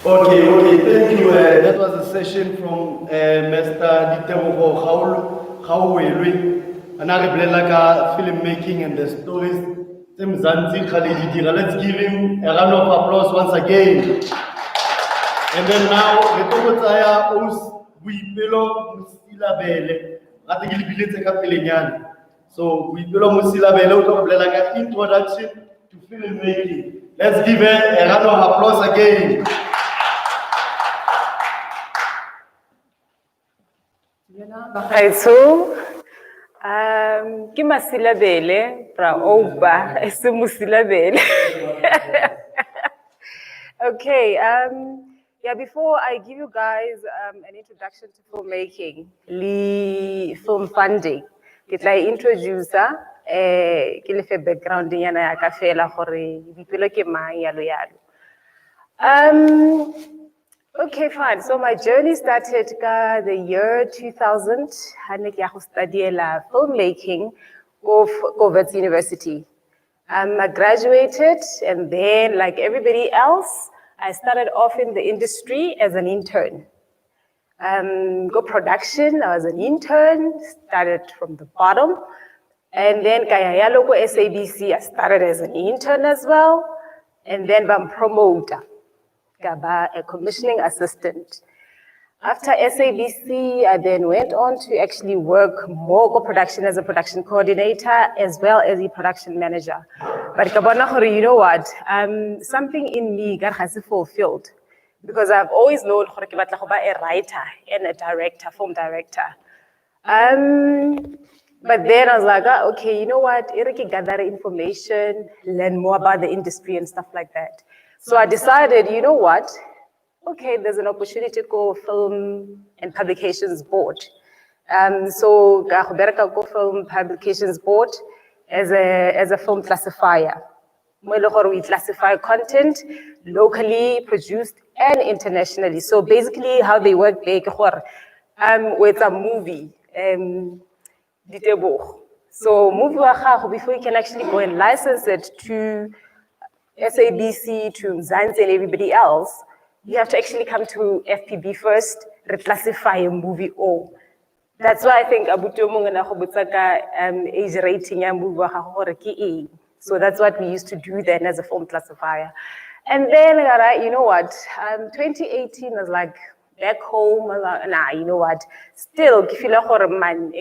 Okay, thank you. That was a session from Mr. Ditebogo Khawelwe, another like filmmaking and the stories. Let's give him a round of applause once again. And then now, the Tokotsaya Os Buipelo Musilabele. I think he'll be later Kapilian. So Buipelo Musilabele, like an introduction to filmmaking. Let's give her a round of applause again. So, Kimasilabele, Pra Oba, Esimusilabele. Okay, yeah, before I give you guys an introduction to filmmaking, film funding, get like introducer, ke background yana ya ka fela gore dipelo ke mang yalo yalo. Okay, fine. So my journey started the year 2000. I studied filmmaking of Wits University. I graduated, and then, like everybody else, I started off in the industry as an intern. Go production, I was an intern, started from the bottom. And then Kaya Loko SABC, I started as an intern as well. And then I'm promoter. A commissioning assistant. After SABC, I then went on to actually work more co-production as a production coordinator as well as a production manager. But you know what? Something in me got fulfilled because I've always known a writer and a director, film director. But then I was like, okay, you know what? I can gather information, learn more about the industry and stuff like that. So I decided, you know what? Okay, there's an opportunity to go Film and Publications Board. So go Film Publications Board as a film classifier. We classify content locally produced and internationally. So basically, how they work, with a movie. So movie before you can actually go and license it to SABC, to Mzansi and everybody else, you have to actually come to FPB first, reclassify a movie or. That's why I think age rating movie. So that's what we used to do then as a film classifier. And then, you know what, 2018 was like, back home, I was like, nah, you know what, still, I feel like man,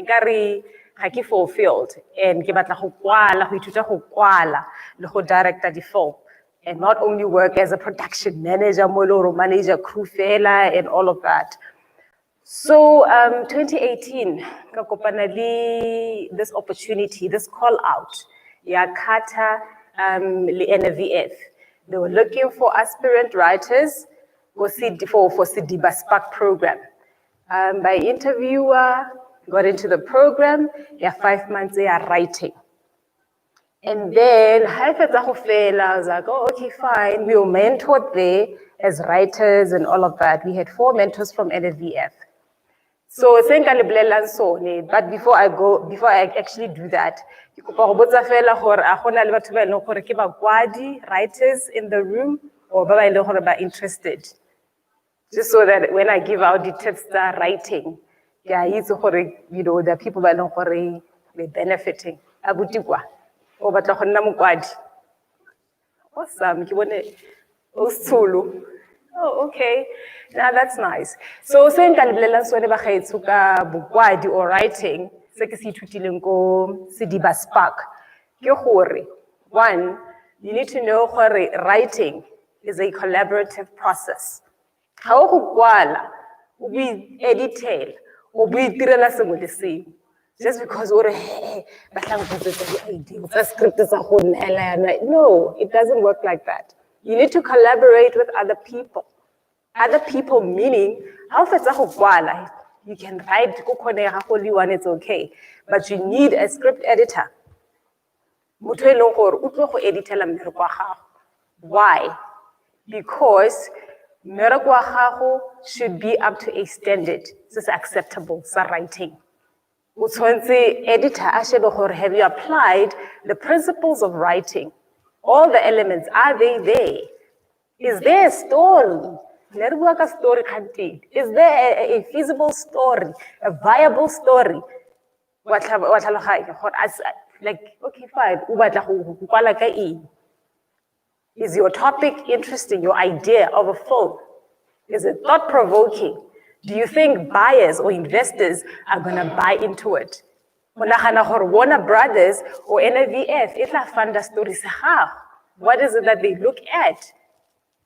I fulfilled, and ke batla go kwala, go ithuta go kwala, le go director di film, and not only work as a production manager, manager, crew fela, and all of that. So 2018, ka kopana le this opportunity, this call out, Kata le NWF. They were looking for aspirant writers for Sidiba Spark program. By interviewer, got into the program, 5 months they are writing. And then, I was like, oh, okay, fine. We were mentored there as writers and all of that. We had 4 mentors from NWF. So, but before I actually do that, writers in the room or interested. Just so that when I give out the tips that writing, it's you know, the people that are benefiting. Awesome. Oh, okay. Now that's nice. So, saying or writing, Sidiba Spark. One, you need to know writing is a collaborative process. How we edit or we the same. Just because no, it doesn't work like that. You need to collaborate with other people. Other people meaning, you can write holy one, it's okay. But you need a script editor. Why? Because should be up to a standard. This is acceptable, so writing. Editor, have you applied the principles of writing? All the elements, are they there? Is there a story? Le re bua ka story content. Is there a feasible story, a viable story? Wa tlhaloganya gore like, okay, fine, o batla go kwala ka eng? Is your topic interesting, your idea of a film? Is it thought-provoking? Do you think buyers or investors are gonna buy into it? O nagana gore Warner Brothers or NWF, e tla funda story sa gago. What is it that they look at?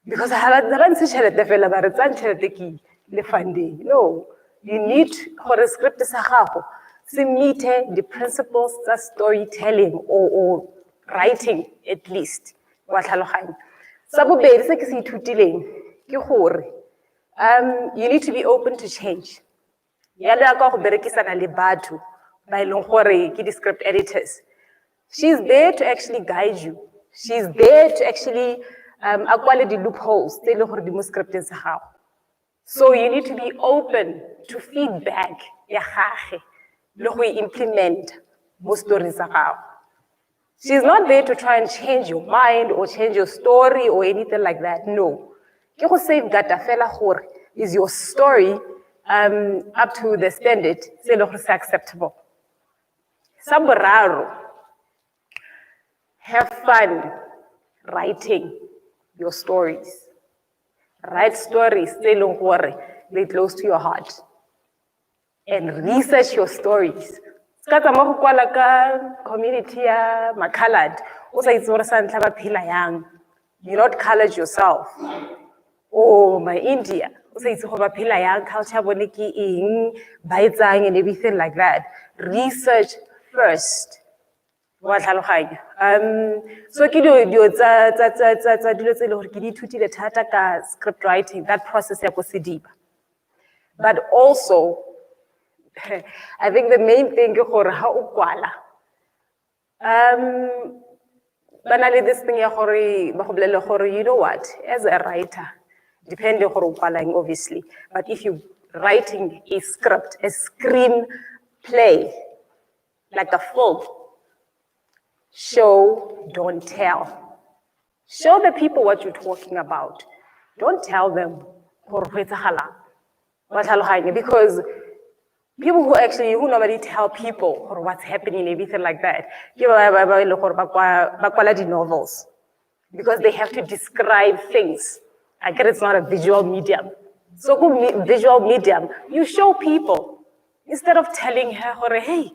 Because ha ba ntshe tšhelete fela ba re tsang tšhelete ke le funding. No, you need gore script sa gago se meet the principles of storytelling or writing at least. Wa tlhaloganya. Sa bobedi se ke se ithutileng ke gore you need to be open to change. Ya le ka go berekisana le batho ba ileng gore ke di script editors. She's there to actually guide you. She's there to actually acquire the loopholes tse le gore di mo scripteng sa gago. So you need to be open to feedback ya gage le go implement mo stories sa gago. She's not there to try and change your mind or change your story or anything like that. No. Ke go safeguard fela gore is your story up to the standard se le gore se acceptable. Sa boraro, have fun writing your stories. Write stories tse leng gore they close to your heart. And research your stories. Ska tsa mo go kwala ka community ya ma-colored, o sa itse gore sa ntlha ba phela yang. You're not colored yourself. Or ma-India, o sa itse gore ba phela yang, culture bone ke eng, ba etsang and everything like that. Research first. Wa tlhaloganya. So ke dilo tsa dilo tse le gore ke di ithutile thata ka script writing, that process ya go sediba. But also, I think the main thing ke gore ha o kwala. Banally this thing ya gore ba go bolelle gore, you know what, as a writer, depending gore o kwalang obviously, but if you writing a script, a screenplay, like a film, show, don't tell. Show the people what you're talking about. Don't tell them because people who normally tell people or what's happening and everything like that, novels, because they have to describe things. I get it's not a visual medium. So visual medium, you show people instead of telling her, hey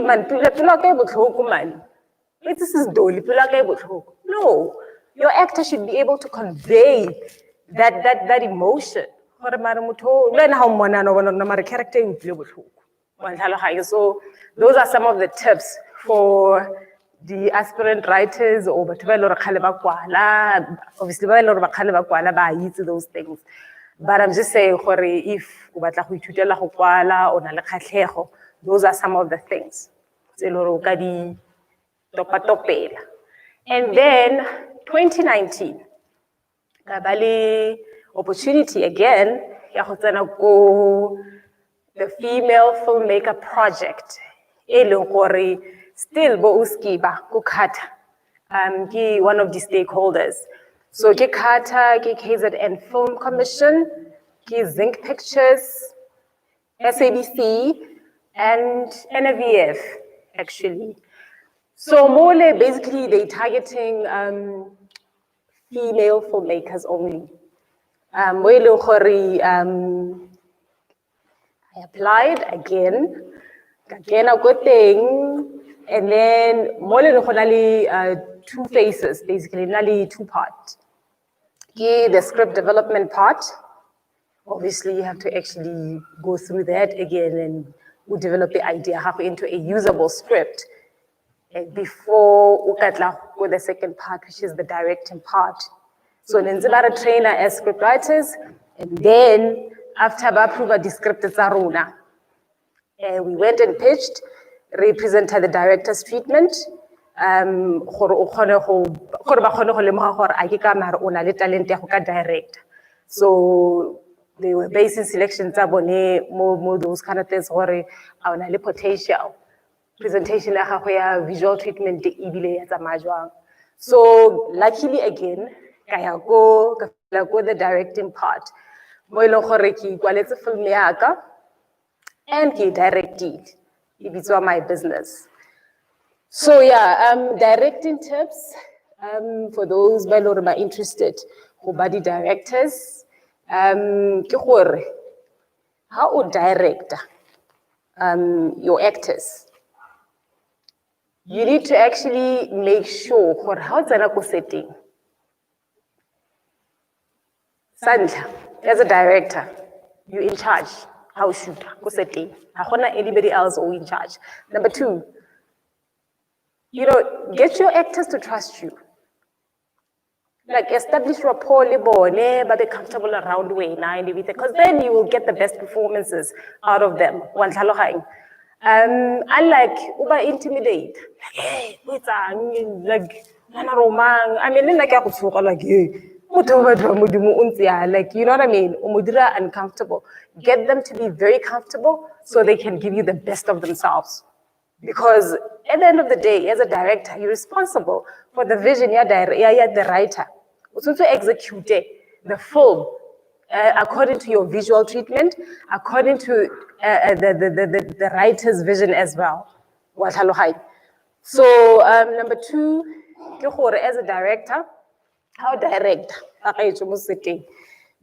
man, man. This is doli. No, your actor should be able to convey that emotion. So those are some of the tips for the aspirant writers or obviously those things. But I'm just saying, if those are some of the things. And then 2019, Kabali opportunity again, the female filmmaker project. Still Bouskiba, Kukata, one of the stakeholders. So Kikata, KZN Film Commission, Zinc Pictures, SABC, and NWF, actually. So more basically they targeting female filmmakers only. I applied again a good thing, and then more two phases, basically, nearly two parts. The script development part, obviously you have to actually go through that again and we develop the idea into a usable script before we get with the second part, which is the directing part. So then a trainer as script writers, and then after we approve the script, we went and pitched, represented the director's treatment. So they were basing selections on those kind of things, potential. Presentation visual treatment. So luckily again, like with the directing part. Mo e leng gore ke ikwaletse film ya ka and ke directed. It's my business. So yeah, directing tips for those who are interested, who body directors, ke gore how to direct your actors. You need to actually make sure for how it's setting. Sandla, as a director, you're in charge. How shoot? Go setting. Anybody else or in charge. Number two, get your actors to trust you. Like establish rapport, but be comfortable around way now, because then you will get the best performances out of them. Unlike uba intimidate, hey, what's like romang. I mean, like hey, like you know what I mean? Umudira uncomfortable. Get them to be very comfortable so they can give you the best of themselves. Because at the end of the day, as a director, you're responsible for the vision, you're the writer. Also to execute the film according to your visual treatment, according to the writer's vision as well. So number two, as a director, how direct?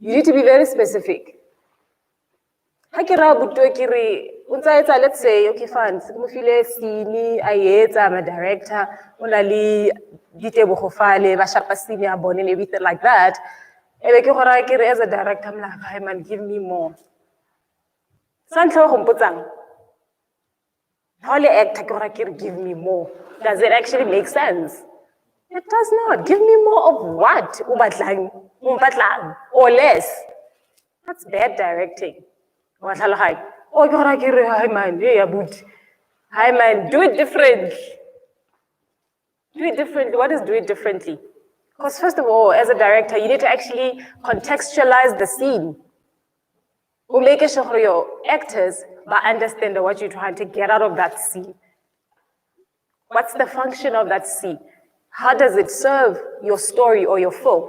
You need to be very specific. Let's say, okay, fine, I'm a director, everything like that. As a director, I'm like, hey man, give me more. Holy actor, give me more. Does it actually make sense? It does not. Give me more of what? Or less. That's bad directing. Oh, hi man, hi man, do it differently. Do it differently. What is do it differently? Because first of all, as a director, you need to actually contextualize the scene. Or make sure your actors understand what you're trying to get out of that scene. What's the function of that scene? How does it serve your story or your film?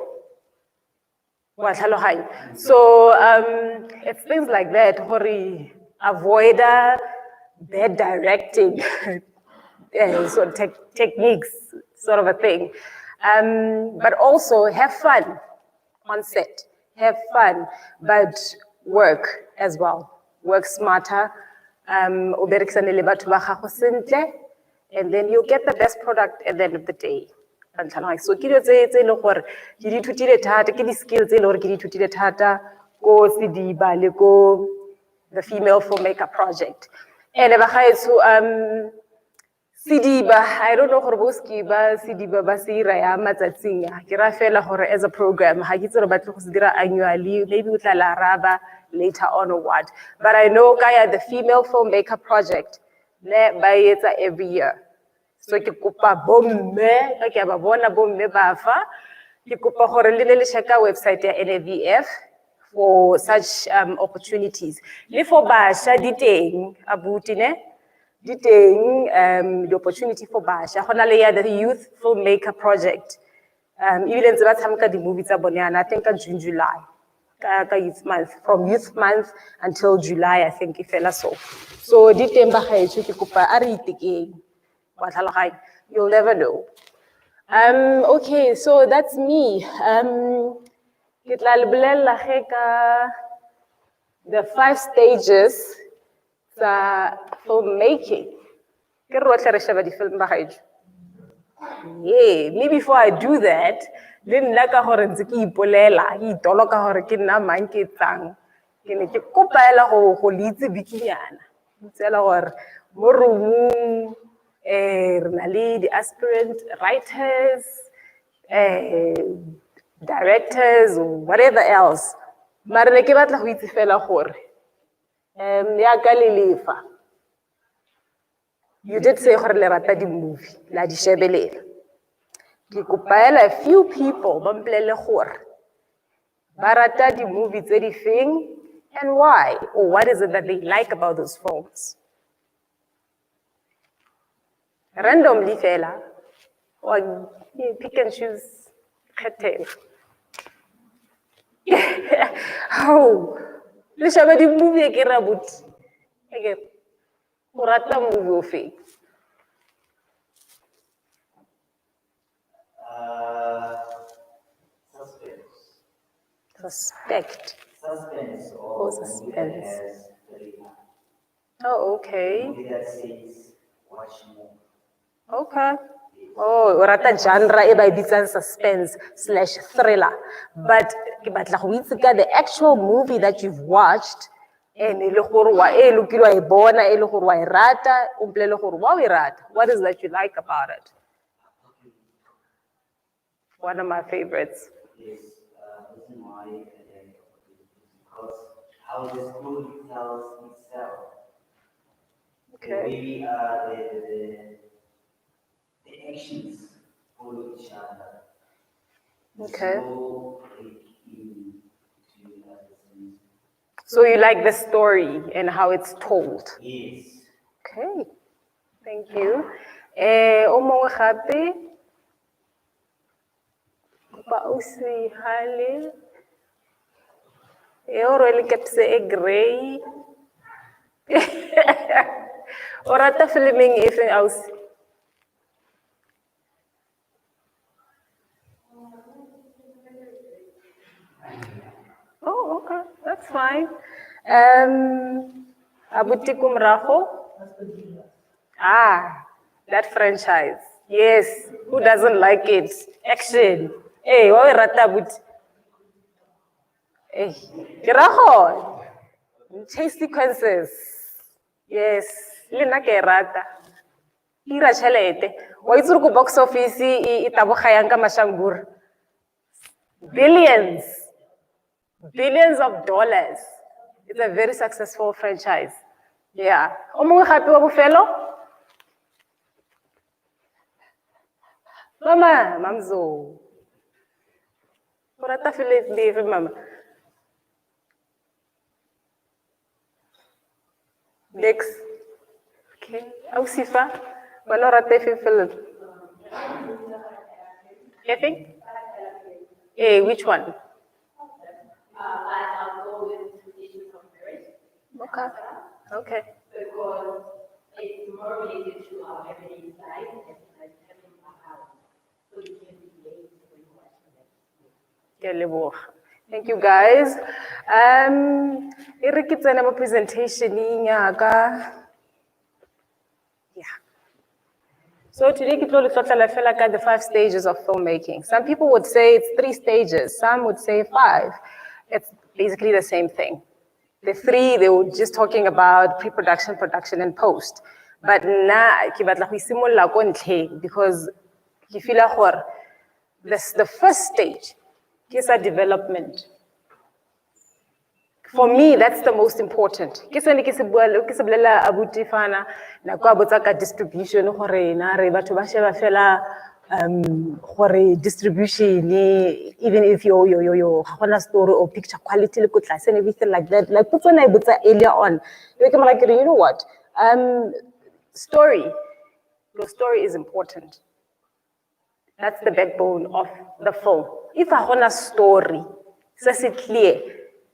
So it's things like that, avoid bad directing, so techniques, sort of a thing. But also have fun on set, have fun, but work as well. Work smarter, and then you'll get the best product at the end of the day. So ke di thutile thata ke di skills tse ke di thutile thata ko Sidiba le ko the Female Filmmaker Project. And Sidiba, I don't know gore boski ba Sidiba ba se ira ya matsatsing a ke ra fela gore as a program ha ke tsere batle go se dira annually, maybe o tla la raba later on or what, but I know kaya the Female Filmmaker Project ne ba etsa every year. So ke kopa bomme ka ke ba bona bomme ba fa ke kopa gore le le shaka website ya NWF for such opportunities. Le for basha diteng abuti ne diteng the opportunity for basha gona le ya the Youth Filmmaker Project. Even tse ba tshameka di movie tsa bone I think in June July ka youth month, from youth month until July I think if fela so diteng ba gaetsho ke kopa a re itekeng. You'll never know. Okay, so that's me. The 5 stages for filmmaking. Yeah, maybe before I do that, then naka hore ntse ke ipolela, ke itoloka hore ke nna mang ke tsang. Ke ne ke kopaela go litse bikinyana. Tsela hore mo roomong the aspirant writers, directors, or whatever else. Mara ne ke batla go itse fela gore ya ka lelefa. You did say gore le rata di movie, la di shebelela. Ke kopaela a few people ba mpolele gore ba rata di movie tse di feng and why, or what is it that they like about those films. Randomly fela, or pick and choose. Oh, le shaba di movie ke ra but. Okay. O rata movie o fe? Suspense. Suspect. Suspense Oh, or suspense. movie that has thriller. Oh, okay. Movie that says watch more. Okay. Oh, o rata genre e ba e bitsang suspense slash thriller. But ke batla go itse ka the actual movie that you've watched and e le gore wa e lokile wa e bona e le gore wa e rata o mpolele gore wa o e rata. What is that you like about it? One of my favorites. Yes, reason why I like because how the story tells itself. Okay. Maybe the actions follow each other. Okay. So between us. So you like the story and how it's told. Yes. Okay. Thank you. O mongwe gape? Ba o se hale. O rwele kepse e grey. O rata filming efe ausi? Oh, okay, that's fine. Abuti ko morago? Ah, that franchise. Yes, who doesn't like it? Action. Hey, wa o rata abuti? Hey, ke rago. Chase sequences. Yes, le nna ke e rata. Ira tšhelete. Wa itse go box office e taboga yang ka mashangura? Billions. Billions of dollars. It's a very successful franchise. Yeah. O mongwe gape wa bofelo? Mama, Mamzo. O rata film lefe mama? Next. Okay. Ausifa, wala rata efe film? Efe? Eh, which one? I'll go with Issues of Marriage Okay. Okay. because it's more related to our everyday life and like having a house. So you can relate when you watch it. Ke a leboga. Thank you guys. E re ke tsena mo presentation-eng yaka. Yeah. So today ke tlo le tlotlela fela ka the 5 stages of filmmaking. Some people would say it's 3 stages, some would say 5. It's basically the same thing. The 3, they were just talking about pre-production, production, and post. But na ke batla go simolola ko ntlheng because ke feel gore the first stage ke sa development. For me, that's the most important. Ke sone ke se bolela abuti fana na kwa botsa ka distribution gore na re batho ba sheba fela gore distribution even if yo ga gona story or picture quality le ko tlase and everything like that, like put on I botsa earlier on you come like you know what story, your story is important. That's the backbone of the film. If a gona story se se clear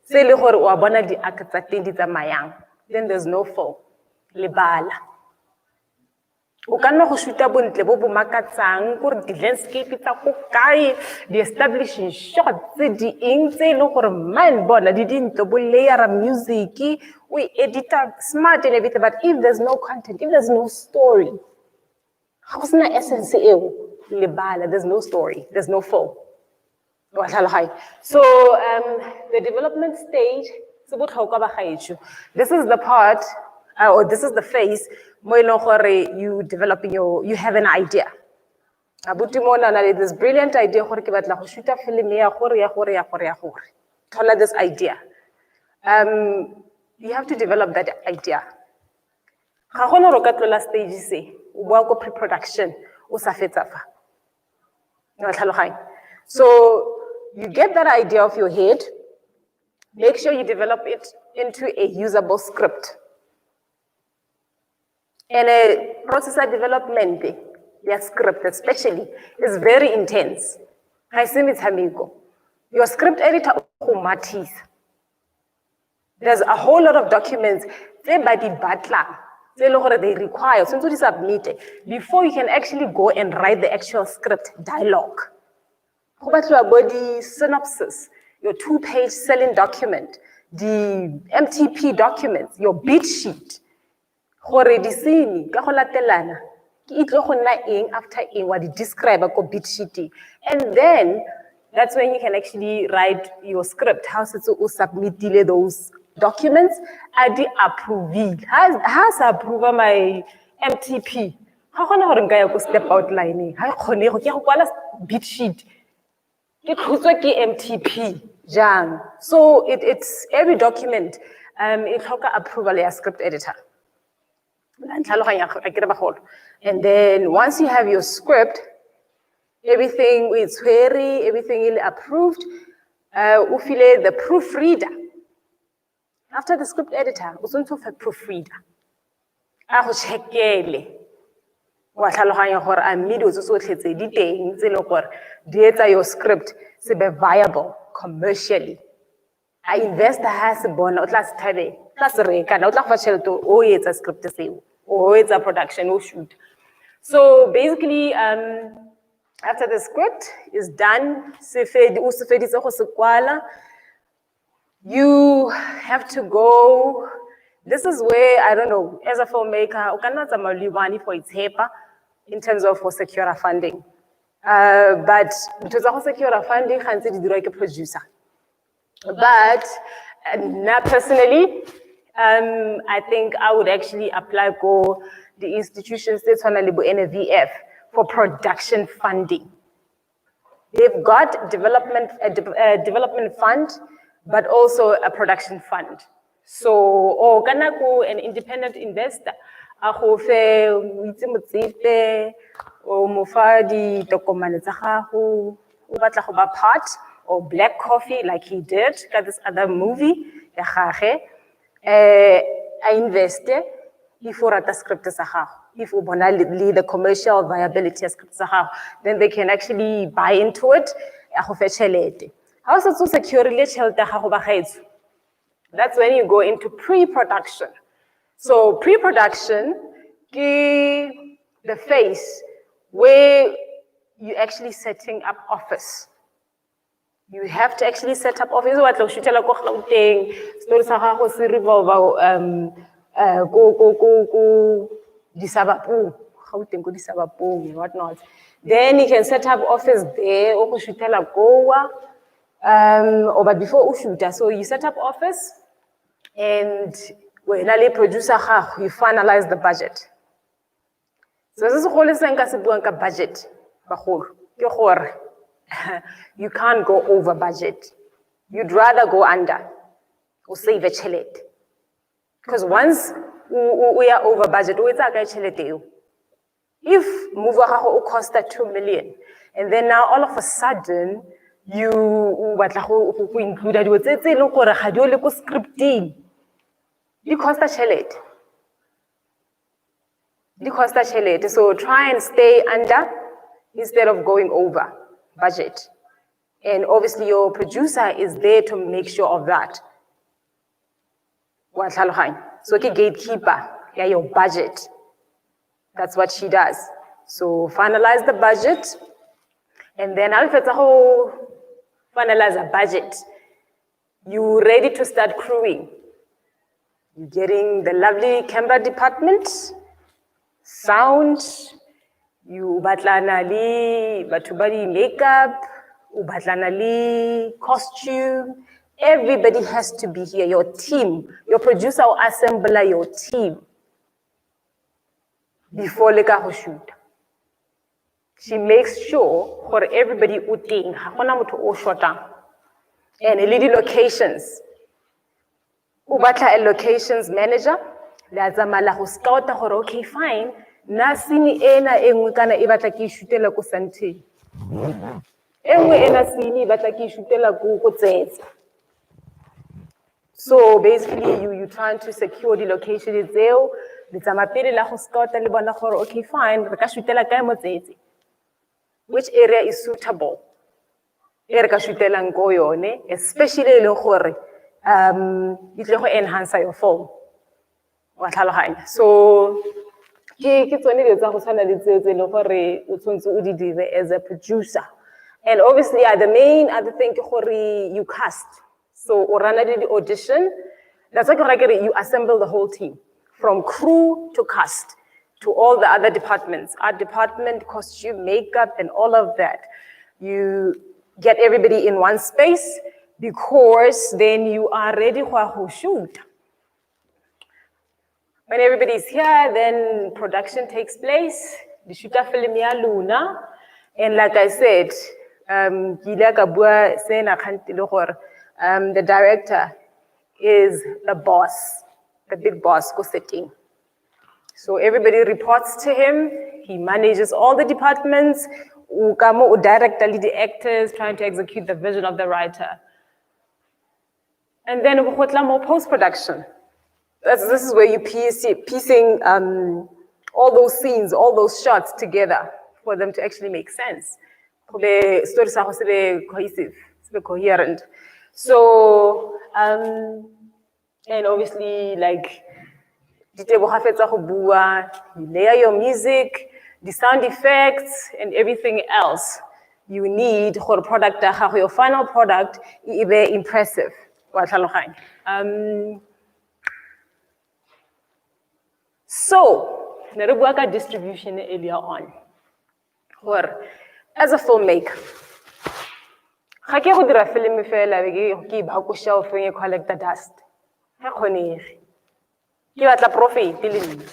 se le gore o a bona di acts tsa teng di tsamayang, then there's no film. Lebala. O ka nna go shoota bontle bo bo makatsang gore di landscape tsa go kae di establishing shots di eng tse le gore man bona di dintlo bo layer music we editor smart and everything, but if there's no content, if there's no story, ga go sena essence eo lebala, there's no story, there's no film. So the development stage, this is the part, or this is the phase where you developing you have an idea. Abuti mo na this brilliant idea gore ke batla go shoota film ya gore. Thola this idea. You have to develop that idea. Ga gona ro ka tlola stage se, o bua go pre-production, o sa fetsa fa. So you get that idea of your head, make sure you develop it into a usable script. And a processor development, their script especially, is very intense. I assume it's Hamigo. Your script editor, there's a whole lot of documents they require, since you submit it, before you can actually go and write the actual script dialogue. Body synopsis, your 2-page selling document, the MTP documents, your bid sheet. After what you describe a bid sheet. And then that's when you can actually write your script. How to submit those documents at the approval. Has approval my MTP. How can I step outlining? How can I bid sheet? MTP. So it's every document. It has approval as script editor. And then once you have your script, everything is everything is approved. Ufile the proofreader. After the script editor, usunto a proofreader. Aho checkele. Wa tlhaloganya gore a mme dilo tsotlhe tse di teng tse le gore di etsa your script se be viable commercially. A investor has bona o tla se thabela, tla se reka, o tla go fa tšhelete o etsa script seo, o etsa production, o shoot. So basically, after the script is done, you have to go. This is where, I don't know, as a filmmaker, you cannot money for its paper in terms of for secure funding. But because of secure funding, I can't like a producer. But now personally, I think I would actually apply for the institutions that's on the NWF for production funding. They've got development fund, but also a production fund. So, or an independent investor, a hofe witsimutite, or mufadi dokumanetahu, ubatla hoba part, or black coffee like he did, got this other movie, I invested before the script is if we want to lead the commercial viability of script, then they can actually buy into it. How to secure that's when you go into pre-production. So pre-production, the phase where you actually setting up office. You have to actually set up office. What shoot la go Gauteng, stories sa go se revolve go disabapu, Gauteng go disabapu, what not. Then you can set up office there or go shoot la goa. Or but before you shoot, so you set up office, and when a producer you finalize the budget. So this is whole thing budget. You can't go over budget. You'd rather go under or save a chelet. Because once we are over budget, if move cost 2 million, and then now all of a sudden you included with scripting, you cost a chelet. So try and stay under instead of going over budget. And obviously your producer is there to make sure of that. So the gatekeeper, yeah, your budget. That's what she does. So finalize the budget, and then finalize a budget. You ready to start crewing. You're getting the lovely camera department, sound, you batlana li batubari makeup, ubatlana li costume. Everybody has to be here. Your team, your producer will assemble your team before leka ho shoot. She makes sure for everybody uting hakona motho o shota. And lead locations. Ubatla a locations manager. Lazamala ho scout hore okay fine. Na sini ena engwe kana e batla ke shootela ko Santini. Engwe ena sini e batla ke shootela ko Tsetse. So basically you trying to secure the location itseo, le tsamapele la go scout le bona gore okay fine re ka shootela kae mo Tsetse. Which area is suitable? e re ka shutelang ko yone, especially e leng gore e tle go enhance your film. Wa tlhaloganya. So ke tsone dilo tsa go tshwana le tseo tse e leng gore o tshwanetse o di dire as a producer. And obviously, the main other thing ke gore you cast. So o rana le the audition. That's like you assemble the whole team, from crew to cast, to all the other departments, art department, costume, makeup, and all of that. You get everybody in one space because then you are ready to shoot. When everybody's here, then production takes place. The shooter film ya Luna, and like I said, the director is the boss, the big boss who's sitting. So everybody reports to him. He manages all the departments. Ukamo direct the actors, trying to execute the vision of the writer. And then more post-production. This is where you piecing all those scenes, all those shots together for them to actually make sense. For the stories are cohesive, coherent. So, and obviously, like, you layer your music, the sound effects, and everything else you need for the product, your final product, is very impressive. So, narubuaka distribution earlier on. Or as a filmmaker, ga ke go dira film fela ke ba go shelf e collect the dust. Ha khonege. Ke batla profit le nna.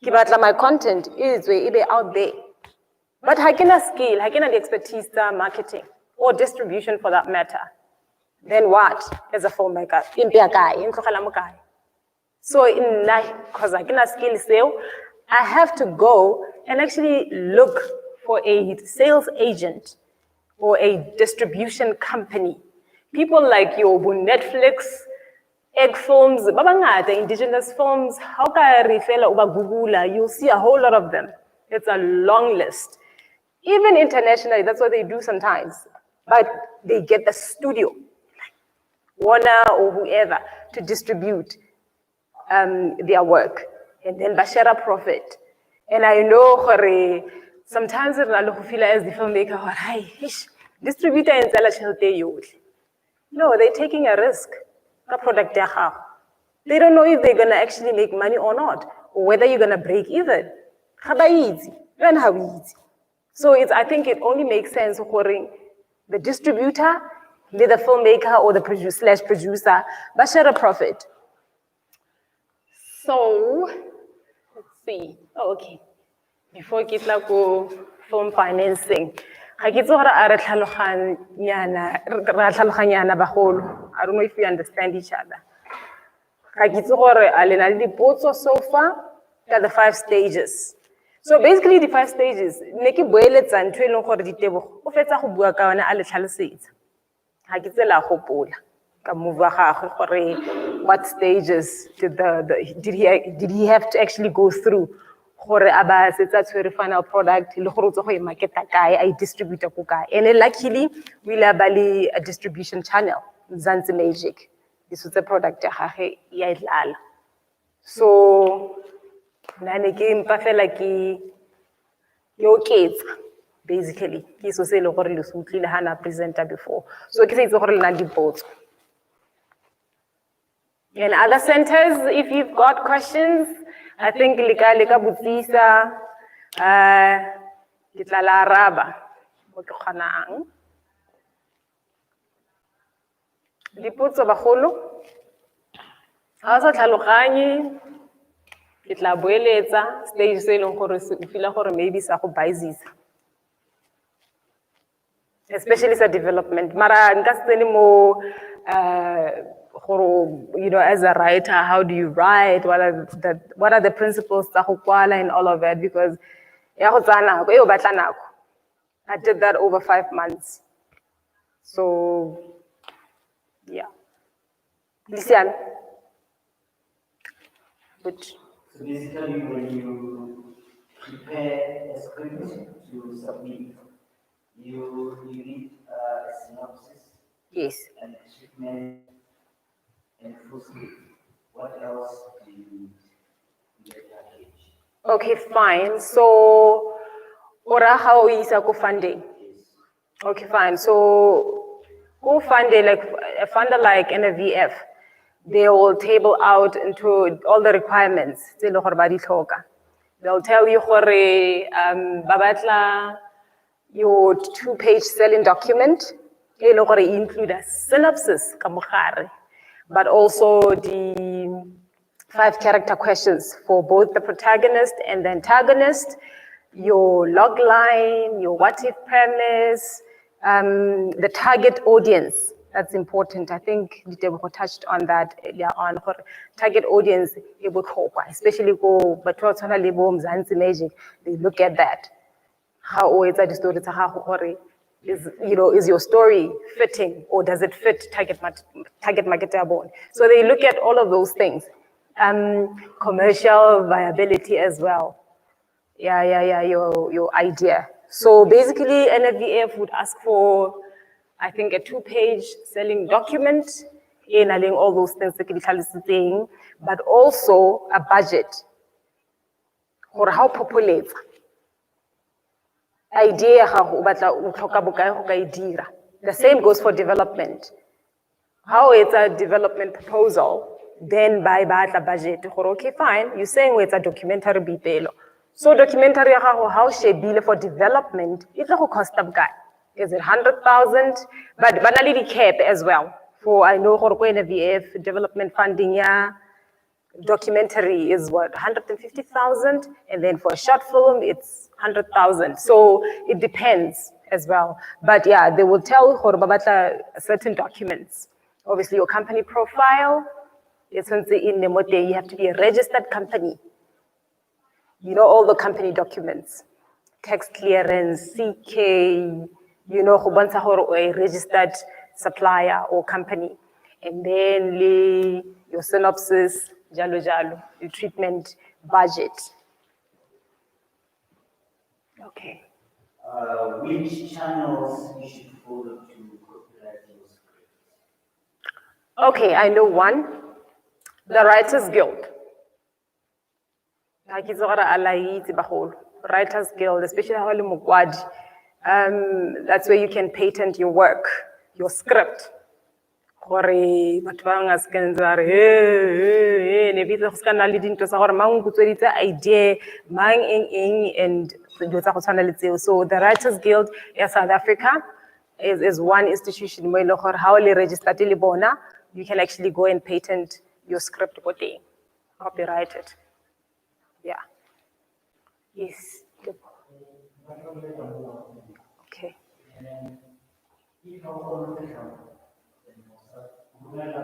Ke batla my content is e be out there. But ha ke na skill, ha ke na the expertise tsa marketing or distribution for that matter. Then what as a filmmaker? Impia kae, ntlogela mo kae. So in life, because I cannot skill sale, I have to go and actually look for a sales agent or a distribution company. People like your Netflix, Egg Films, the indigenous films, how can I refer over Google? You'll see a whole lot of them. It's a long list. Even internationally, that's what they do sometimes. But they get the studio, Warner or whoever, to distribute their work, and then share a profit. And I know sometimes I feel as the filmmaker, distributor and seller. No, they're taking a risk. The product they don't know if they're gonna actually make money or not, or whether you're gonna break even. So I think it only makes sense for the distributor, the filmmaker, or the producer, share a profit. So, let's see. Oh, okay. Before we get to film financing, I don't know if we understand each other. So far, got the 5 stages. So basically, the 5 stages, what stages did he have to actually go through? That's the final product. I distribute and then luckily we have a distribution channel, Zanzi Magic. This was the product. So your kids basically. This was a presenter before. So it's in other centers, if you've got questions, I think Lika Butisa, Kitlala Araba, Motohanang. Diputso Baholo, also Talukani, Kitla Bueleza, stage selling for maybe Saho Baizis. Especially sa development. Mara nkaseni mo as a writer, how do you write? What are the principles and all of that? Because I did that over 5 months. So yeah. Lisian. Good. So basically, when you prepare a script to submit, You need a synopsis Yes. and treatment and full script. What else do you need in the package? Okay, fine. So, ora how is a funding? Okay, fine. So, who funded like a funder like NWF? They will table out into all the requirements. They'll tell you babatla your 2-page selling document. They'll include a synopsis, but also the 5-character questions for both the protagonist and the antagonist, your log line, your what if premise, the target audience. That's important. I think Ditebogo touched on that earlier on. Target audience, especially for Mzansi, they look at that. How always the story is your story fitting, or does it fit target market? So they look at all of those things. Commercial viability as well. Your idea. So basically, NWF would ask for, I think, a 2-page selling document, all those things that but also a budget or how populate. Idea the same goes for development. How it's a development proposal, then by the budget. Okay, fine. You're saying it's a documentary bitelo. So documentary how she bill for development, it's a cost of guy. Is it 100,000? But banally cap as well. For I know NWF development funding, yeah. Documentary is what, 150,000, and then for a short film it's 100,000. So it depends as well. But yeah, they will tell certain documents. Obviously, your company profile. You have to be a registered company. You know all the company documents, tax clearance, CK. You know a registered supplier or company, and then your synopsis. Jalo, the treatment budget. Okay. Which channels you should follow to copyright your script? Okay, I know one. The Writers Guild. Writers Guild, especially that's where you can patent your work, your script. Gore batho ba nga se kenza re ne bitse go skana le dinto sa gore mang go tsweditse idea mang eng and dilo tsa go tshwana le tseo. So the Writers Guild in South Africa is one institution mo ile gore ha o le registered le bona, you can actually go and patent your script go teng, copyright it. Yeah. Yes. Okay. Yeah.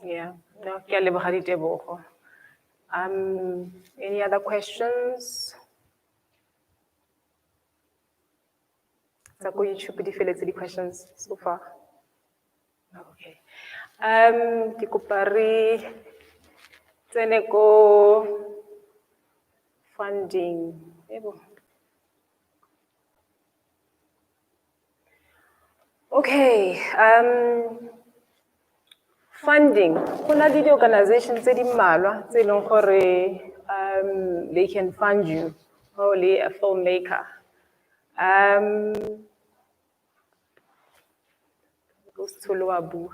Yeah. No, any other questions? You should be the questions so far. Okay. Tikupari Teneko funding. Okay. Funding. Kuna di organizations tse di mmalwa tse leng gore they can fund you, only a filmmaker. Goes to Luabu.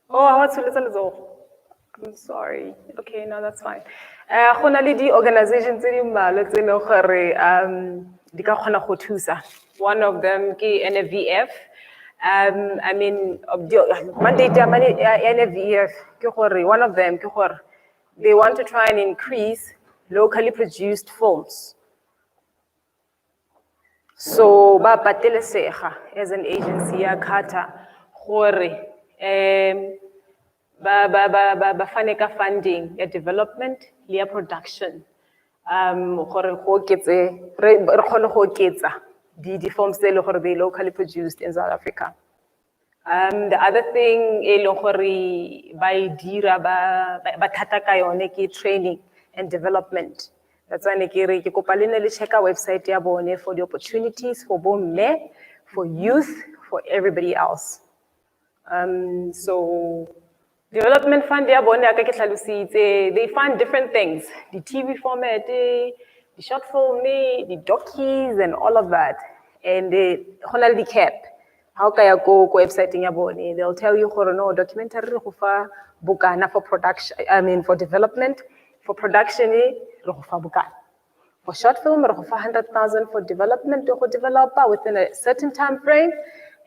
Oh, what's the result? I'm sorry. Okay, no, that's fine. Go na le di-organizations tse di mmalwa tse e leng gore di ka kgona go thusa. One of them ke NWF. I mean, mandate ya NWF ke gore one of them ke gore they want to try and increase locally produced films. So ba patelesega as an agency ya CATA gore ba fane ka funding ya development le ya production gore go oketse re kgone go oketsa di films tse le gore they locally produced in South Africa. The other thing e leng gore ba e dira ba thata ka yone ke training and development. That's why ke re ke kopa le ne le check out website ya bone for the opportunities for bomme, for youth, for everybody else. So development fund ya bone ya ka ke tlhalositse, they fund different things, the TV format, the short film, the docus and all of that. And go na le di cap. How ka ya go website ya bone, they'll tell you gore no documentary re go fa bokana for production, I mean for development, for production re go fa bokana. For short film re go fa 100,000 for development to go developer within a certain time frame.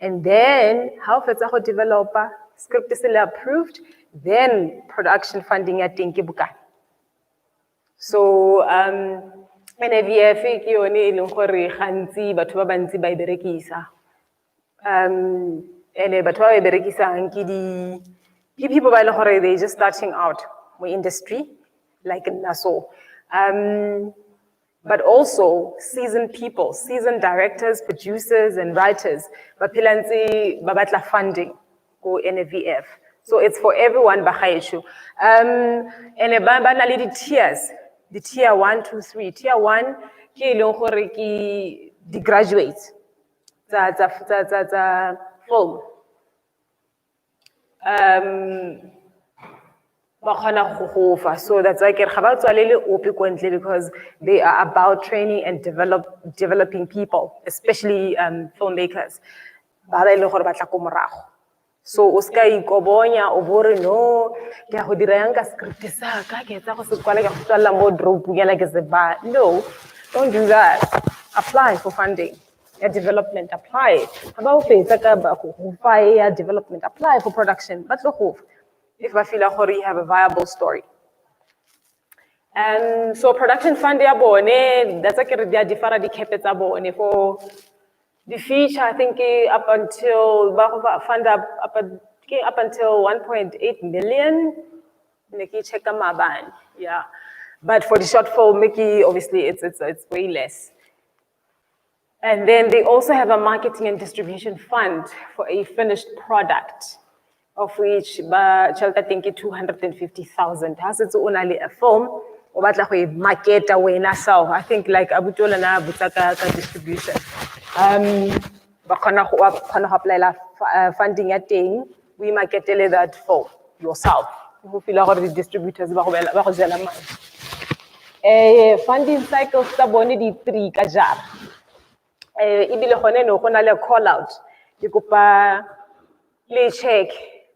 And then, how fetsa go developer, script is still approved, then production funding at Tinkibuka. So, NWF ke yone e leng gore gantsi batho ba bantsi ba e berekisa. Ene batho ba e berekisang ke people ba e leng gore they just starting out mo industry, like Naso. But also seasoned people, seasoned directors, producers, and writers. Bapilanzi babatla funding go NWF. So it's for everyone bagaisho. And ba na le di tiers, the tier 1, 2, 3. Tier 1 ke ileng gore ke the graduates. Tsa film. So that's why ke re ga ba tswalele ope ko ntle because they are about training and developing people, especially filmmakers. Ba ba ile gore ba tla ko morago. So o ska ikobonya o bore no ke a go dira yang ka script sa ka ke etsa go se kwala ke go tswalla mo drop yana ke se ba. No, don't do that. Apply for funding. Ya development, apply. Ga ba o fetsa ka ba go fa ya development, apply for production. Ba tlo go if I feel like you have a viable story. And so production fund ya bone, that's like they differ the capita bone for the feature. I think up until fund up until 1.8 million. Neki check my band, yeah. But for the short film, Mickey obviously it's way less. And then they also have a marketing and distribution fund for a finished product, of which Chelta think 250,000. Has it's only a film, or batla go market away na so. I think like Abutola na butaka distribution. Ba khona go apply funding ya teng, we marketele that for yourself. Go feel gore the distributors ba go jela mane. Funding cycles tsa bone di 3 ka jara. Ibile gone no go na le call out. Ke kopa le check.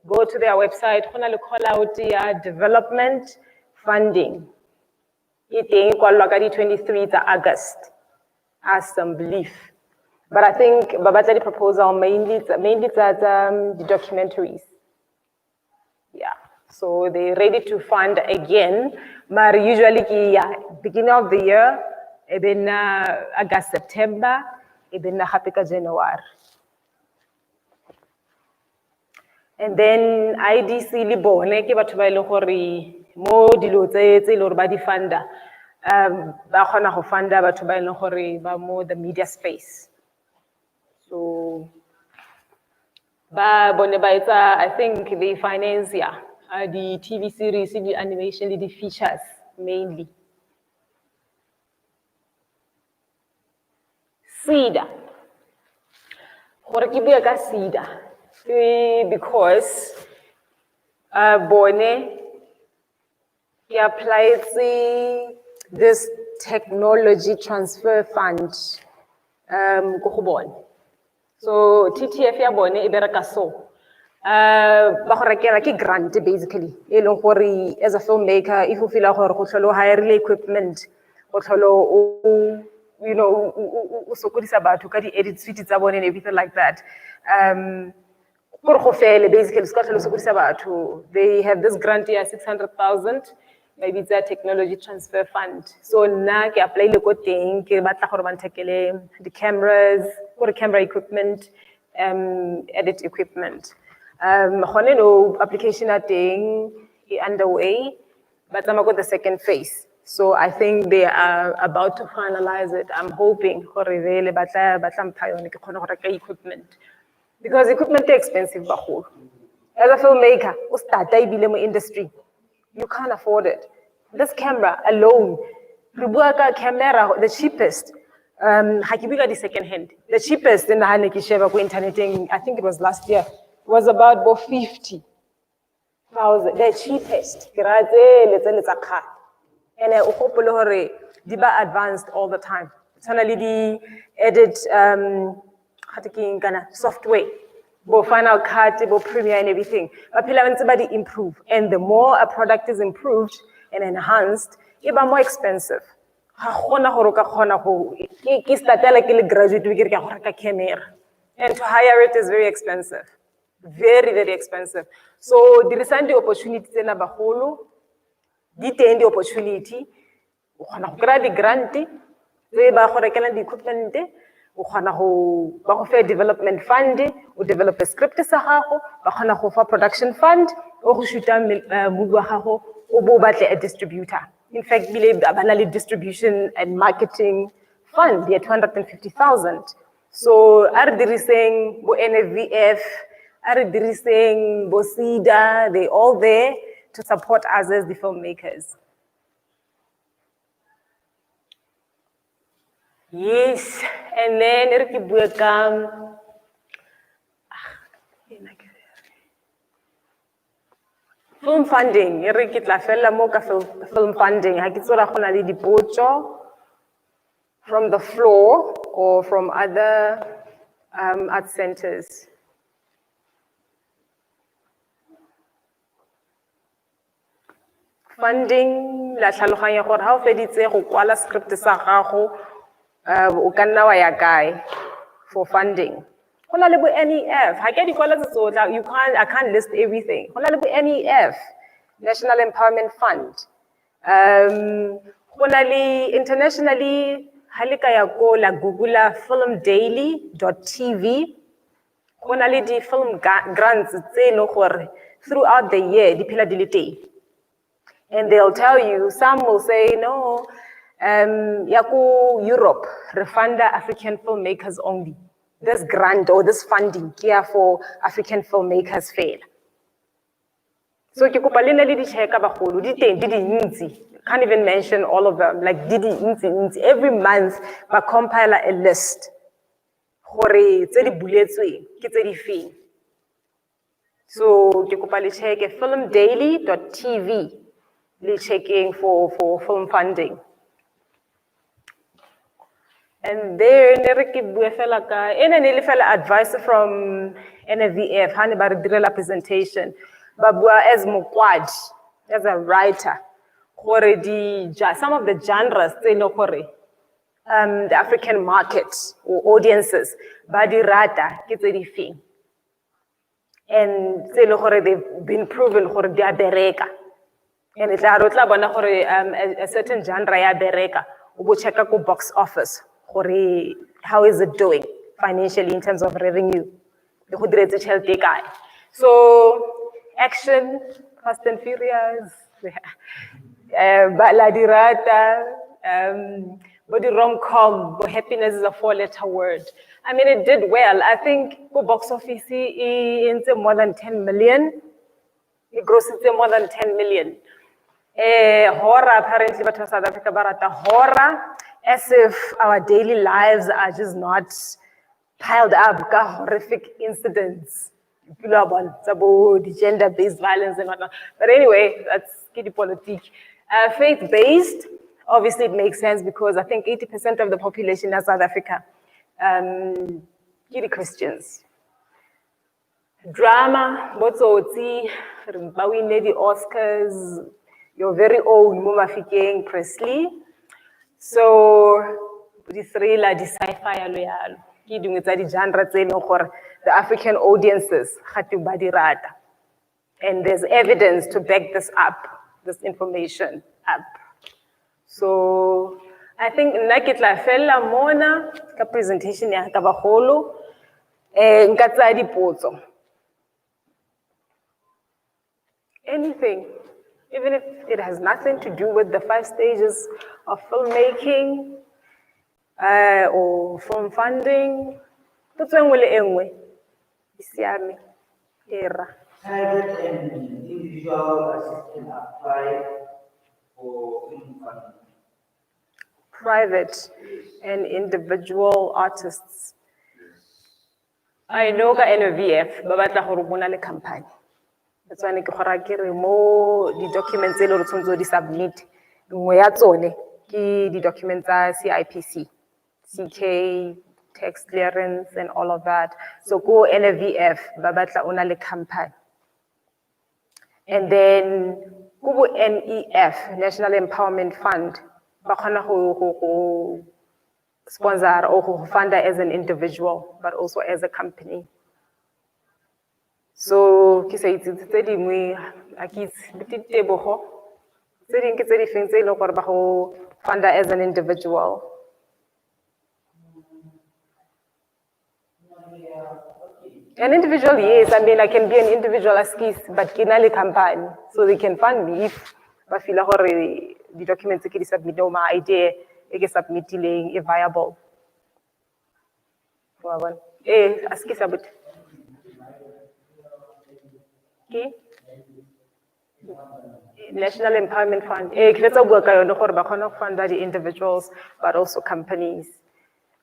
Go to their website, call out the development funding. It's in 23 August, as some belief. But I think Babatari proposal mainly the documentaries. Yeah, so they're ready to fund again. But usually, beginning of the year, then August, September, then January. And then IDC li bone ke batho ba ile gore mo dilo tse ile gore ba di funda ba khona go funda batho ba ile gore ba mo the media space. So ba bone ba etsa, I think they finance the TV series, the animation, the features mainly. SIDA gore ke bua ka SIDA because Bone he applied this technology transfer fund ko go bone. So TTF ya bone e bereka so ba go rekela ke grant basically e leng gore as a filmmaker if you feel like gore go tlhole o hire equipment go tlhole o you know o sokodisa batho ka di edit suite tsa bone and everything like that gore go fele basically se ka tlhole o sokodisa batho. They have this grant here 600,000 maybe it's a technology transfer fund, so nna ke apply le ko teng ke batla gore ba nthekele the cameras gore camera equipment edit equipment. Gone no application a teng e underway, but I'm the second phase. So I think they are about to finalize it. I'm hoping gore vele batla mpha yone ke kgone go reka equipment because equipment is expensive bagolo. As a filmmaker, o starta ebile mo industry, you can't afford it. This camera alone, re bua ka camera the cheapest. Ha ke bua di second hand. The cheapest in the ke sheba ko interneting, I think it was last year, was about 50,000. The cheapest. Ke ra tse tsa kgale. And o gopole hore di ba advanced all the time. Tshwana le di edit software, bo Final Cut, bo Premiere and everything. Ba phela ba ntse ba di improve, and the more a product is improved and enhanced, e ba more expensive. Ha gona gore ka kgona go ke startela ke le graduate ke re ka go reka camera, and to hire it is very expensive, very very expensive. So dirisang di opportunity tsena bagolo di teng di opportunity o kgona go kry-a di grant tse ba go rekela di equipment o kgona go ba go fa development fund o develop a script sa gago ba kgona go fa production fund o go shoota movie wa gago o bo batle a distributor. In fact bile ba na le distribution and marketing fund ya 250,000. So a re diriseng bo NWF, a re diriseng bo SIDA, they all there to support us as the filmmakers. Yes, and then film funding, film funding. From the floor or from other art centers. Funding, la tlhaloganya gore ha o feditse go kwala script sa gago o ka nna wa ya kae for funding. Go na le bo NEF, ha ke di kwala tse tsotlhe, I can't list everything. Go na le bo NEF, National Empowerment Fund. Go na le internationally, ha le ka ya ko la Google filmdaily.tv. Go na le di film grants tse no gore throughout the year di phela di le teng. And they'll tell you, some will say, no, Yaku Europe, refund African filmmakers only. This grant or this funding here for African filmmakers fail. So ke kopa le nne le di check-a bagolo, di teng di dintsi. Can't even mention all of them, like di dintsi. Every month, ba compile a list. Gore tse di buletsweng ke tse di feng. So ke kopa le check filmdaily.tv. Checking for film funding. And then advice from NWF, hani ba re direla presentation. Babua as Mukwad, as a writer, some of the genres they know the African market or audiences, badi rata ke tse di feng. And they've been proven they are bereka. And it's a certain genre ya bereka, ubo check ko box office, how is it doing financially in terms of revenue? So action, Fast and Furious, Baladirata, body rom-com, but happiness is a 4-letter word. I mean, it did well. I think go box office into more than 10 million. It grossed more than 10 million. Horror, apparently, but South Africa, barata horror, as if our daily lives are just not piled up with horrific incidents. The gender-based violence and whatnot. But anyway, that's kitty politics. Faith-based, obviously it makes sense because I think 80% of the population in South Africa, kitty Christians. Drama, botsotsi, ba winne the Oscars, your very own mo Mafikeng Presley. So the thriller, the sci-fi yalo yalo. Ke dingwe tsa di genre tse e leng gore the African audiences ga te ba di rata. And there's evidence to back this up, this information up. So I think nna ke tla fella mona ka presentation ya ka bagolo. Nka tsaya dipotso. Anything, even if it has nothing to do with the 5 stages of filmmaking or film funding, potso engwe le engwe e siame, era. Private and individual artists can apply for film funding. Private and individual artists. I know ka NWF, ba batla gore o bona le company. That's why ke gora ke re mo di documents tse le re tshwanetse di submit. Nngwe ya tsone ke di documents tsa CIPC, CK, tax clearance and all of that. So go NWF, ba batla o na le company. And then go NEF, National Empowerment Fund, ba kgona go sponsor or go fund as an individual, but also as a company. So ke sa itse tse dingwe a ke itse ditebogo tse dingwe ke tse di feng tse e leng gore ba go funda as an individual. An individual, yes, I mean I can be an individual as skis, but ke na le company, so they can fund me if ba feel gore the documents ke di submit o ma idea e ke submitileng e viable. Wa bona as ke sabut ke National Empowerment Fund ke fetsa bua ka yone gore ba kgona go funda the individuals but also companies.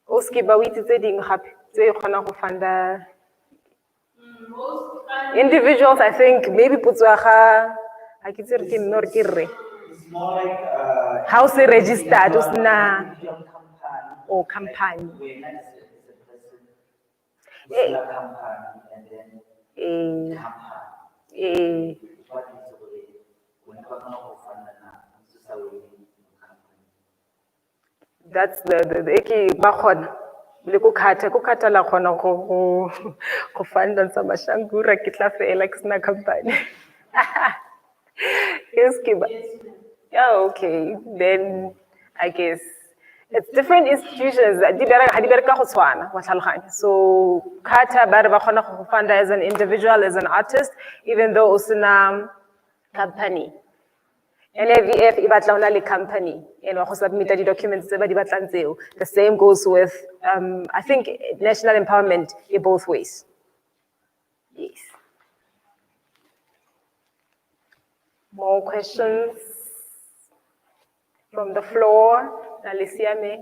O ske ba witse tse ding gape tse kgona go funda individuals. I think maybe putswaga a ke tsere ke nno re ke re It's more like house registered usna individual company. or company. Where that's a person who's in a company and then company. What is the way when you are not fund it's just a way company. That's the eke ba khona le go khatha la khona go funda sa mashangura ke tla fela ke sna company. Yes, Kiba. Yeah, okay. Then I guess it's different institutions. Di bereka go tshwana wa tlhaloganya. So khatha ba re ba khona go funda as an individual, as an artist, even though o sena company. NWF e batla ona le company and wa go submit the documents tse ba di batlang tseo. The same goes with I think national empowerment in both ways. Yes. More questions from the floor? Alicia me,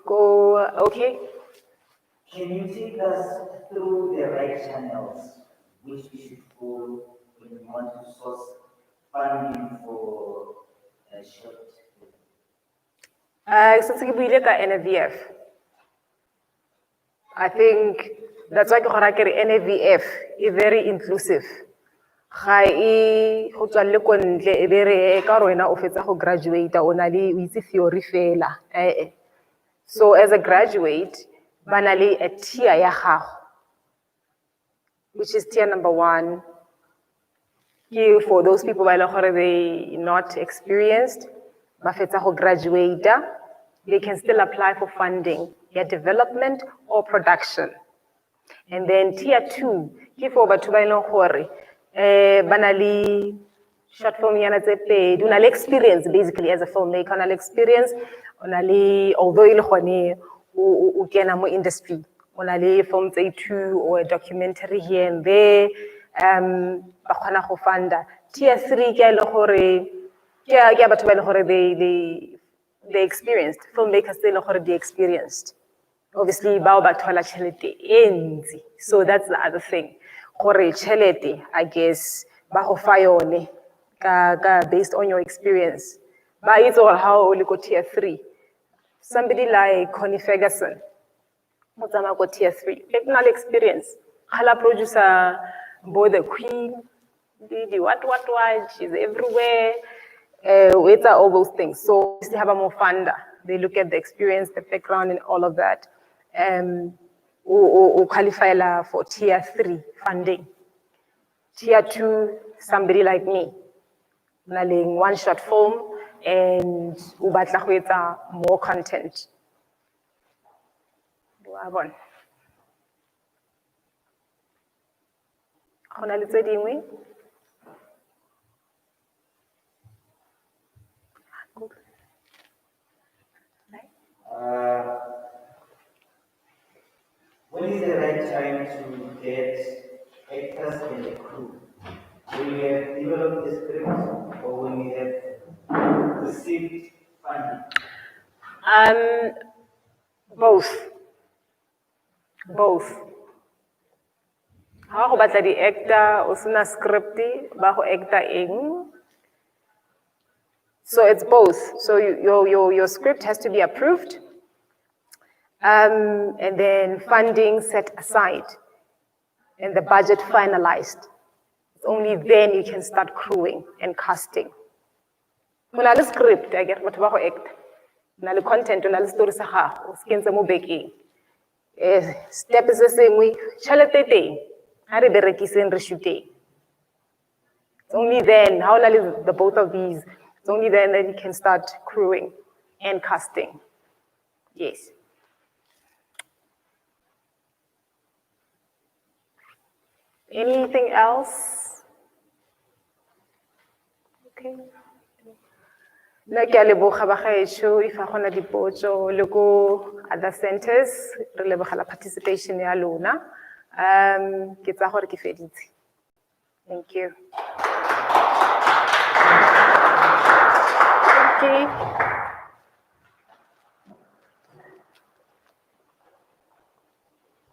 go, okay. Can you take us through the right channels which we should follow when we want to source funding for a short? Since we look at NWF, I think that's why NWF is very inclusive. Ga e go tswa le ko ntle e be re ka rona o fetsa go graduate o na le o itse theory fela. So as a graduate ba na le a tier ya gago, which is tier number 1. For those people ba ile gore they not experienced ba fetsa go graduate, they can still apply for funding, their development or production. And then tier 2 for batho ba ile gore ba na le short film yana tse pedi, o na le experience basically as a filmmaker, o na le experience, o na le although ile gone o kena mo industry, o na le film tse 2 or a documentary here and there, ba kgona go funda. Tier 3 ke ile gore ke batho ba ile gore they experienced, filmmakers tse ile gore they experienced. Obviously bao ba thola tšhelete e ntsi, so that's the other thing. Gore tšhelete, I guess ba go fa yone ka based on your experience. Ba itse gore how o le ko tier 3. Somebody like Connie Ferguson, What's my tier 3? Technical experience. Color producer, boy the queen, the what, she's everywhere. It's all those things. So they have a more funder. They look at the experience, the background, and all of that. Or qualify for tier 3 funding. Tier 2, somebody like me. One short film and more content. When is the right time to get actors and a crew? When you have developed the script or when you have received funding? Both. How about the actor or suna scripty, bajo actor ing? So it's both. So your script has to be approved, and then funding set aside, and the budget finalized. It's only then you can start crewing and casting. When I script, I get what bajo act. When I content, when I story sa gago, skins mo baking. Step is the same way. Chalete teng, ha re berekiseng re shooting. It's only then, how is the both of these? It's only then that you can start crewing and casting. Yes. Anything else? Okay. Like I leboga bagaetsho if a gona dipotso le go other centers re leboga la participation ya lona. Ke tsa gore ke feditse. Thank you. Okay.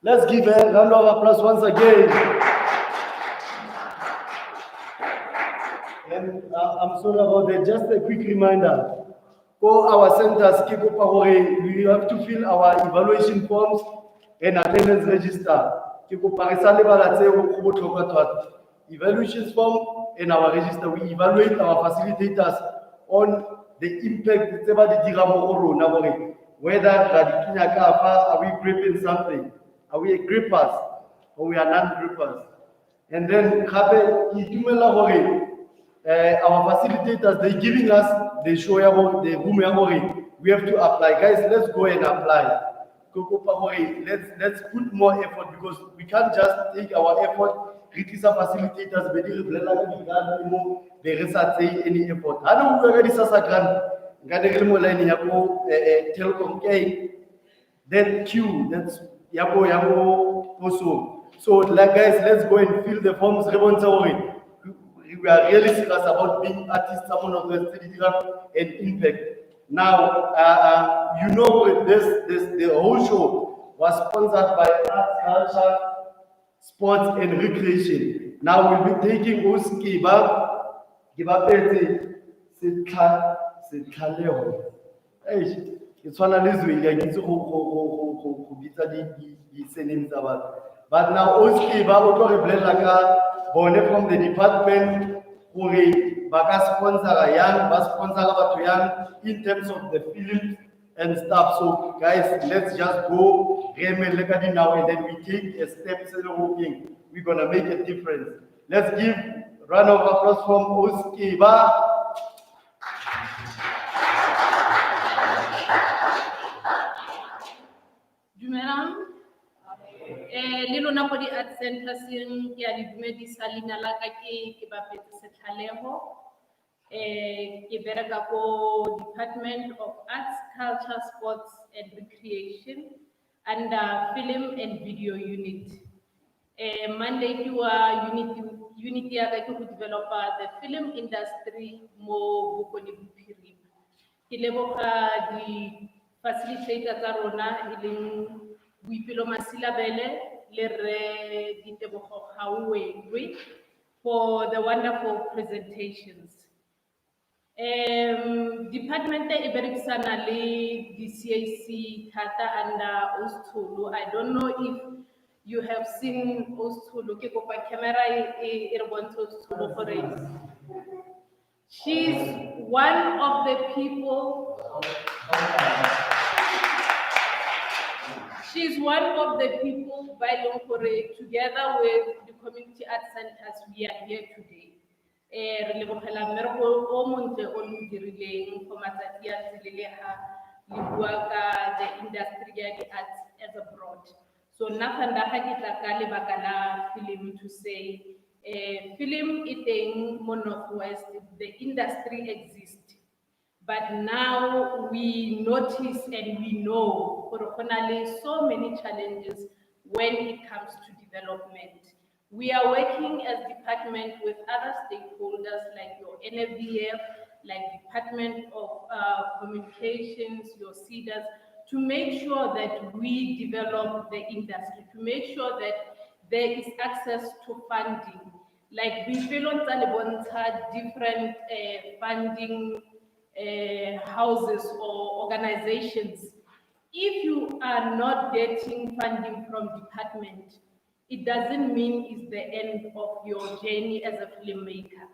Let's give a round of applause once again. And I'm sorry about that. Just a quick reminder. For our centers, we have to fill our evaluation forms and attendance register. Evaluation form and our register, we evaluate our facilitators on the impact whether are we gripping something, are we grippers or we are non-grippers. And then our facilitators, they're giving us the show, the room, we have to apply. Guys, let's go and apply. Let's put more effort because we can't just take our effort, critics our facilitators, but they don't say any effort. I know we already telecom, then Q, that's Yabo also. So like guys, let's go and fill the forms. We are really serious about being artists, someone of the and impact. Now, you know, the whole show was sponsored by Arts, Culture, Sports and Recreation. Now we'll be taking Uskiba, Gibapete, Sitkaleho. It's one of these ways, I get to but now Uskiba, born from the department who baka sponsor young in terms of the film and stuff. So guys, let's just go now and then we take a step. We're gonna make a difference. Let's give a round of applause from Uskiba. Lilo na di Art Center sing ke a di dumedisa leina la ka ke Bapetse Setlaleho ke bereka ko Department of Arts, Culture, Sports and Recreation under Film and Video Unit. Monday ke wa unit ya ka ke go develop the film industry mo Bokone Bophirima. Ke leboga di facilitator tsa rona ileng Boipelo Masilabele le re Ditebogo Gaoengwe for the wonderful presentations. Department e berekisana le DCAC thata under Ostulu. I don't know if you have seen Ostulu. Ke kopa camera e re bontshe Ostulu gore she's one of the people. She's one of the people by Longkore, together with the community art centers, we are here today. Re lebogela mmereko o montle o lo dirileng for matsatsi a tselele ha le bua ka the industry ya di-arts as abroad. So nna fanda ha ke tla ka lebaka la film to say, film e teng mo Northwest, the industry exists. But now we notice and we know there so many challenges when it comes to development. We are working as department with other stakeholders like your NWF, like Department of Communications, your CEDAS, to make sure that we develop the industry, to make sure that there is access to funding. Like we feel on different funding houses or organizations. If you are not getting funding from department, it doesn't mean it's the end of your journey as a filmmaker.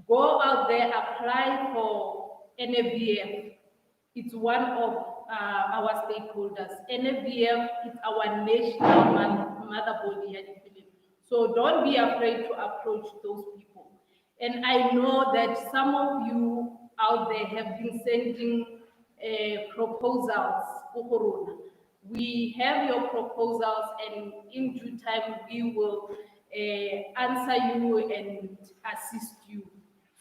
Go out there, apply for NWF. It's one of our stakeholders. NWF is our national mother body at the film. So don't be afraid to approach those people. And I know that some of you out there have been sending proposals. We have your proposals, and in due time we will answer you and assist you.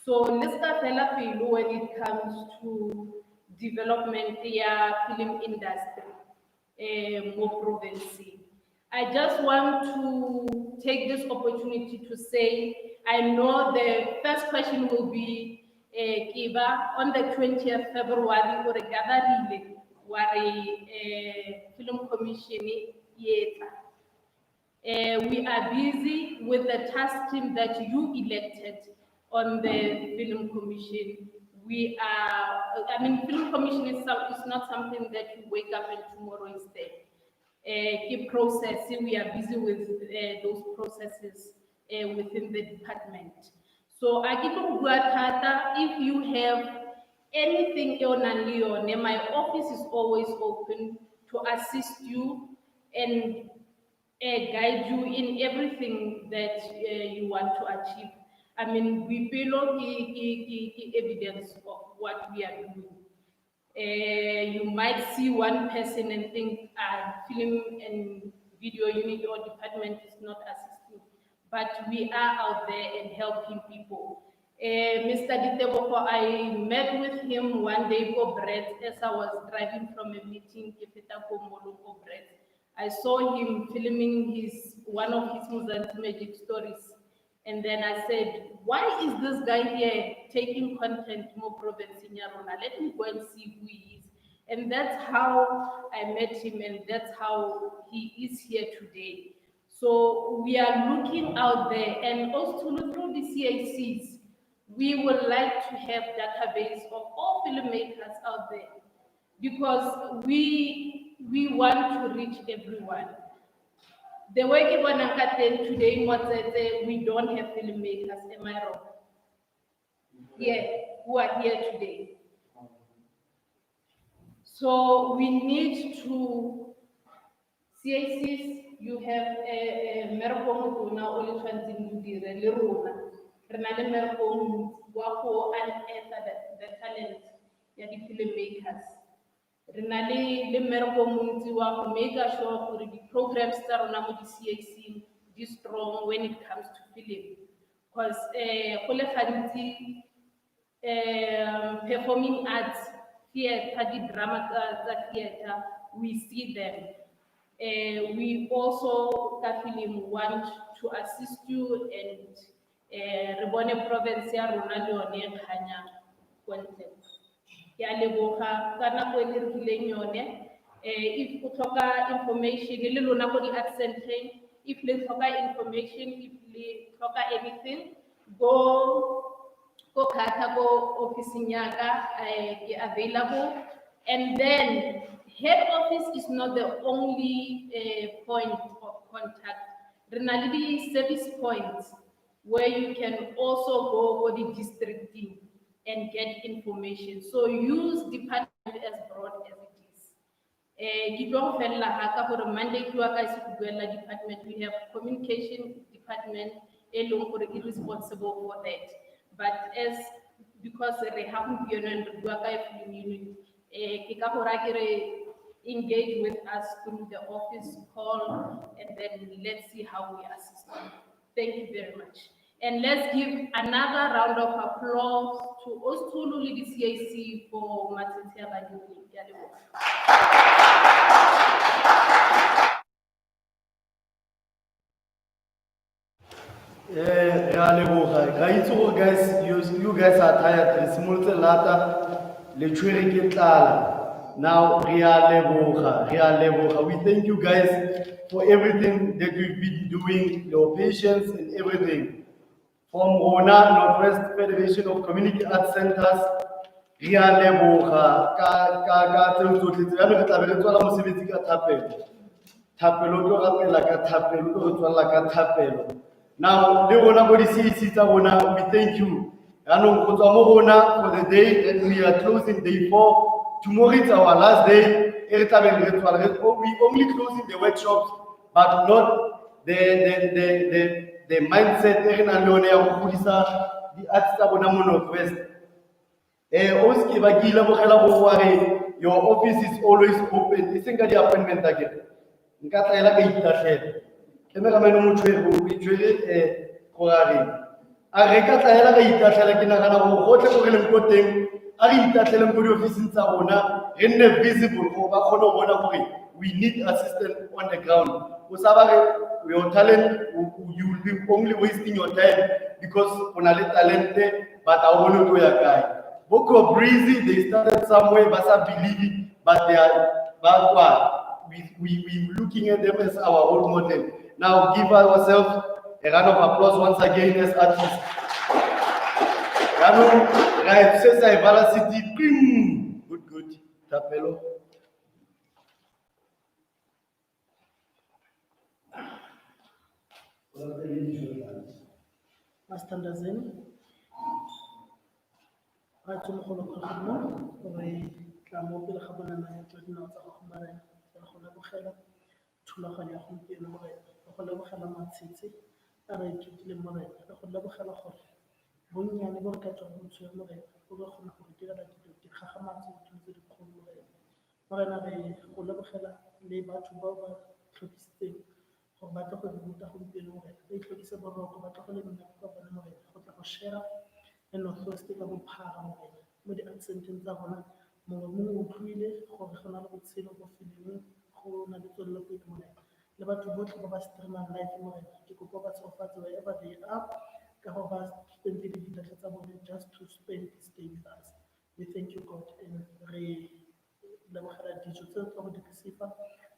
So let's start when it comes to development ya film industry more province. I just want to take this opportunity to say, I know the first question will be Kiba on the 20th February or gathering film commission yeta. We are busy with the task team that you elected on the film commission. We are, film commission is not something that you wake up and tomorrow is there. Keep processing, we are busy with those processes within the department. So, if you have anything on my office is always open to assist you and guide you in everything that you want to achieve. We below evidence of what we are doing. You might see one person and think, film and video unit or department is not assisting, but we are out there and helping people. Mr. Diteboko, I met with him one day for bread as I was driving from a meeting for bread. I saw him filming one of his Mozambique magic stories. And then I said, why is this guy here taking content more province in Yarona? Let me go and see who he is. And that's how I met him, and that's how he is here today. So we are looking out there, and also through the CACs, we would like to have database of all filmmakers out there, because we want to reach everyone. The way today, we don't have filmmakers, am I wrong? Yeah, who are here today. So we need to, CACs, you have a Mercom now only transiting the Rona. Renale Mercom, Wako, and the talent, the filmmakers. Renale le Mercom, Wako, make sure for the programs that are now the CAC is strong when it comes to film. Because performing arts, theater, the drama theater, we see them. We also want to assist you and Rebone province ya rona le yone khanya content. Ke a leboga ka nako e le rileng yone. If o tlhoka information le lona go di art center, if le tlhoka information, if le tlhoka anything, go ko kata ko officing yaka available. And then head office is not the only point of contact. Renality service points where you can also go for the district team and get information. So use department as broad as it is. Ke tlo go fella haka gore Monday ke wa ka se go buela department. We have communication department e leng gore ke responsible for that. But as because re ha gompieno and re bua ka film unit, ke ka gore ke re engage with us through the office call, and then let's see how we assist them. Thank you very much. And let's give another round of applause to Ostulu le CIC for Matsetia Badini. Ke a leboha. Guys, you guys are tired. Now, we thank you guys for everything that you've been doing, your patience and everything. From Rona Northwest Federation of Community Arts Centers, now, we thank you. For the day, and we are closing day 4. Tomorrow is our last day. We only closing the workshops, but not the mindset the arts Northwest. Your office is always open. It's the appointment again. Cameraman mo tshwere go itshwere go rare a re ka tlaela ga itatlela ke nagana go gotle go re leng ko teng a re itatleleng ko di-officing tsa rona re nne visible gore ba kgone go bona gore we need assistance on the ground. O sa ba re your talent, you will be only wasting your time because o na le talente but a o bone go ya kae. Boko Breezy, they started somewhere but I believe it, but they are we looking at them as our role model. Now give ourselves a round of applause once again as artists. Right, says Ivala City. Good. Tapelo. Mastandazeni. Ratso mo go lokgolo gore tla mo pele ga bona na tla dina tsa go mara go lebogela thulaganyo ya gompieno mo rena go lebogela matshitse a re ithutile mo rena go lebogela gore bonnyane bo re ka tswa go tswe mo rena go ba gona go dira dilo di gagamatse go tse di kgolo mo rena re go lebogela le batho ba ba tlhopisitseng gore ba tla go ruta gompieno mo rena ba itlhokisa boroko ba tla go le nna ba bona mo rena go tla go share and Northwest ka bophara mo di-accenteng tsa rona mongwe o utlwile gore go na le botshelo bo fileng go na le tswelelo pele mo rena le batho botlhe ba ba streamang live mo rena ke kopa ba tsofatse wherever they are ka gore ba spendile didatla tsa bone just to spend this day with us. We thank you God and re lebogela dijo tse tsa go dirisifa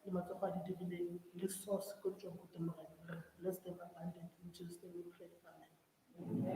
le matsogo a di dirileng le sauce ko tswang go teng mo rena. Bless them abundant in Jesus' name we pray. Amen.